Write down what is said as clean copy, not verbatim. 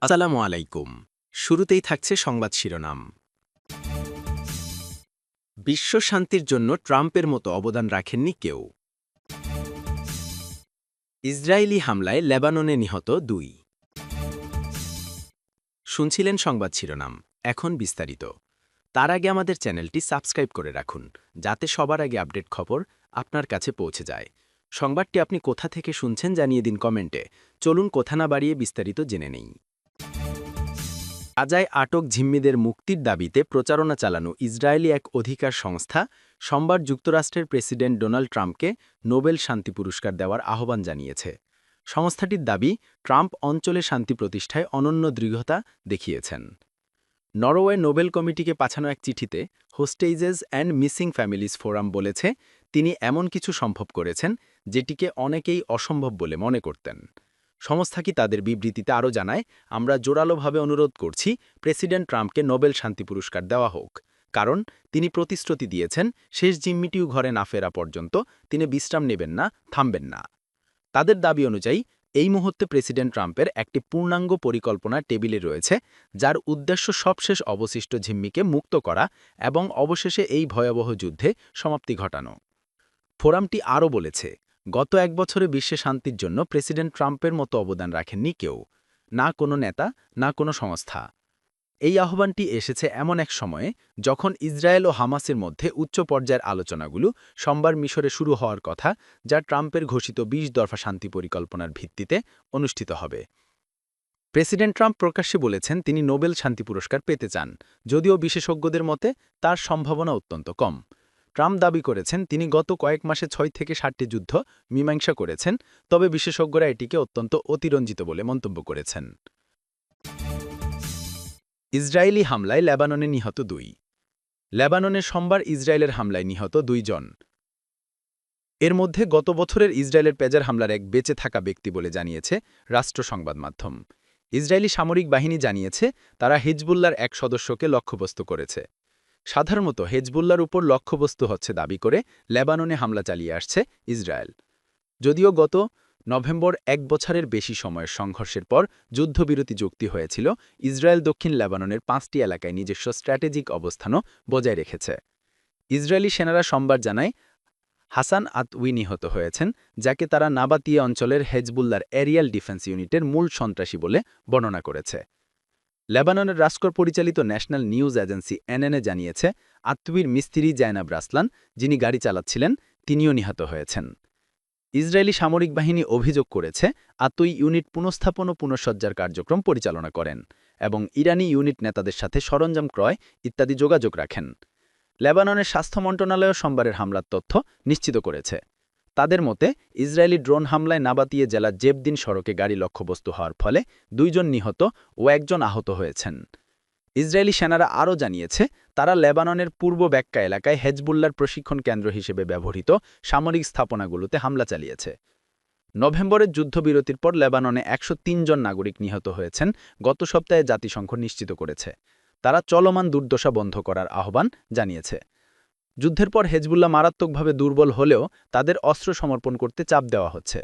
আসসালামু আলাইকুম। শুরুতেই থাকছে সংবাদ শিরোনাম। বিশ্ব শান্তির জন্য ট্রাম্পের মতো অবদান রাখেননি কেউ। ইসরায়েলি হামলায় লেবাননে নিহত ২। শুনছিলেন সংবাদ শিরোনাম, এখন বিস্তারিত। তার আগে আমাদের চ্যানেলটি সাবস্ক্রাইব করে রাখুন, যাতে সবার আগে আপডেট খবর আপনার কাছে পৌঁছে যায়। সংবাদটি আপনি কোথা থেকে শুনছেন জানিয়ে দিন কমেন্টে। চলুন কথা না বাড়িয়ে বিস্তারিত জেনে নেই। গাজায় আটক জিম্মিদের মুক্তির দাবিতে প্রচারণা চালানো ইসরায়েলি এক অধিকার সংস্থা সোমবার যুক্তরাষ্ট্রের প্রেসিডেন্ট ডোনাল্ড ট্রাম্পকে নোবেল শান্তি পুরস্কার দেওয়ার আহ্বান জানিয়েছে। সংস্থাটির দাবি, ট্রাম্প অঞ্চলে শান্তি প্রতিষ্ঠায় অনন্য দৃঢ়তা দেখিয়েছেন। নরওয়ে নোবেল কমিটিকে পাঠানো এক চিঠিতে হোস্টেজেস অ্যান্ড মিসিং ফ্যামিলিজ ফোরাম বলেছে, তিনি এমন কিছু সম্ভব করেছেন যেটিকে অনেকেই অসম্ভব বলে মনে করতেন। সংস্থাটি তাদের বিবৃতিতে আরও জানায়, আমরা জোরালোভাবে অনুরোধ করছি প্রেসিডেন্ট ট্রাম্পকে নোবেল শান্তি পুরস্কার দেওয়া হোক, কারণ তিনি প্রতিশ্রুতি দিয়েছেন শেষ জিম্মিটিও ঘরে না ফেরা পর্যন্ত তিনি বিশ্রাম নেবেন না, থামবেন না। তাদের দাবি অনুযায়ী এই মুহূর্তে প্রেসিডেন্ট ট্রাম্পের একটি পূর্ণাঙ্গ পরিকল্পনা টেবিলে রয়েছে, যার উদ্দেশ্য সবশেষ অবশিষ্ট জিম্মিকে মুক্ত করা এবং অবশেষে এই ভয়াবহ যুদ্ধে সমাপ্তি ঘটানো। ফোরামটি আরও বলেছে, গত এক বছরে বিশ্বে শান্তির জন্য প্রেসিডেন্ট ট্রাম্পের মতো অবদান রাখেননি কেউ, না কোনো নেতা, না কোনো সংস্থা। এই আহ্বানটি এসেছে এমন এক সময়ে যখন ইসরায়েল ও হামাসের মধ্যে উচ্চ পর্যায়ের আলোচনাগুলো সোমবার মিশরে শুরু হওয়ার কথা, যা ট্রাম্পের ঘোষিত ২০ দফা শান্তি পরিকল্পনার ভিত্তিতে অনুষ্ঠিত হবে। প্রেসিডেন্ট ট্রাম্প প্রকাশ্যে বলেছেন তিনি নোবেল শান্তি পুরস্কার পেতে চান, যদিও বিশেষজ্ঞদের মতে তার সম্ভাবনা অত্যন্ত কম। ট্রাম্প দাবি করেছেন তিনি গত কয়েক মাসে ৬ থেকে ৭টি যুদ্ধ মীমাংসা করেছেন, তবে বিশেষজ্ঞরা এটিকে অত্যন্ত অতিরঞ্জিত বলে মন্তব্য করেছেন। ইসরায়েলি হামলায় লেবাননে নিহত ২। লেবাননে সোমবার ইসরায়েলের হামলায় নিহত ২ জন। এর মধ্যে গত বছরের ইসরায়েলের পেজার হামলার এক বেঁচে থাকা ব্যক্তি বলে জানিয়েছে রাষ্ট্র সংবাদ মাধ্যম। ইসরায়েলি সামরিক বাহিনী জানিয়েছে তারা হিজবুল্লার এক সদস্যকে লক্ষ্যবস্তু করেছে। সাধারণত হেজবুল্লার উপর লক্ষ্যবস্তু হচ্ছে দাবি করে লেবাননে হামলা চালিয়ে আসছে ইসরায়েল। যদিও গত নভেম্বর ১ বছরের বেশি সময়ের সংঘর্ষের পর যুদ্ধবিরতি চুক্তি হয়েছিল, ইসরায়েল দক্ষিণ লেবাননের ৫টি এলাকায় নিজস্ব স্ট্র্যাটেজিক অবস্থানও বজায় রেখেছে। ইসরায়েলি সেনারা সোমবার জানায় হাসান আতউই নিহত হয়েছেন, যাকে তারা নাবাতিয়া অঞ্চলের হেজবুল্লার এরিয়াল ডিফেন্স ইউনিটের মূল সন্ত্রাসী বলে বর্ণনা করেছে। লেবাননের রাস্কর পরিচালিত ন্যাশনাল নিউজ এজেন্সি এনএনএ জানিয়েছে আতউইর মিস্ত্রি জায়নাব রাসলান, যিনি গাড়ি চালাচ্ছিলেন, তিনিও নিহত হয়েছেন। ইসরায়েলি সামরিক বাহিনী অভিযোগ করেছে আতউই ইউনিট পুনঃস্থাপন ও পুনঃসজ্জার কার্যক্রম পরিচালনা করেন এবং ইরানি ইউনিট নেতাদের সাথে সরঞ্জাম ক্রয় ইত্যাদি যোগাযোগ রাখেন। লেবাননের স্বাস্থ্য মন্ত্রণালয় সোমবারের হামলার তথ্য নিশ্চিত করেছে। তাদের মতে ইসরায়েলি ড্রোন হামলায় নাবাতিয়ে জেলার জেবদিন সড়কে গাড়ি লক্ষ্যবস্তু হওয়ার ফলে ২ জন নিহত ও ১ জন আহত হয়েছেন। ইসরায়েলি সেনারা আরও জানিয়েছে তারা লেবাননের পূর্ব ব্যাক্কা এলাকায় হেজবুল্লার প্রশিক্ষণ কেন্দ্র হিসেবে ব্যবহৃত সামরিক স্থাপনাগুলোতে হামলা চালিয়েছে। নভেম্বরের যুদ্ধবিরতির পর লেবাননে ১০৩ জন নাগরিক নিহত হয়েছেন, গত সপ্তাহে জাতিসংঘ নিশ্চিত করেছে। তারা চলমান দুর্দশা বন্ধ করার আহ্বান জানিয়েছে। যুদ্ধের পর হেজবুল্লাহ মারাত্মকভাবে দুর্বল হলেও তাদের অস্ত্র সমর্পণ করতে চাপ দেওয়া হচ্ছে।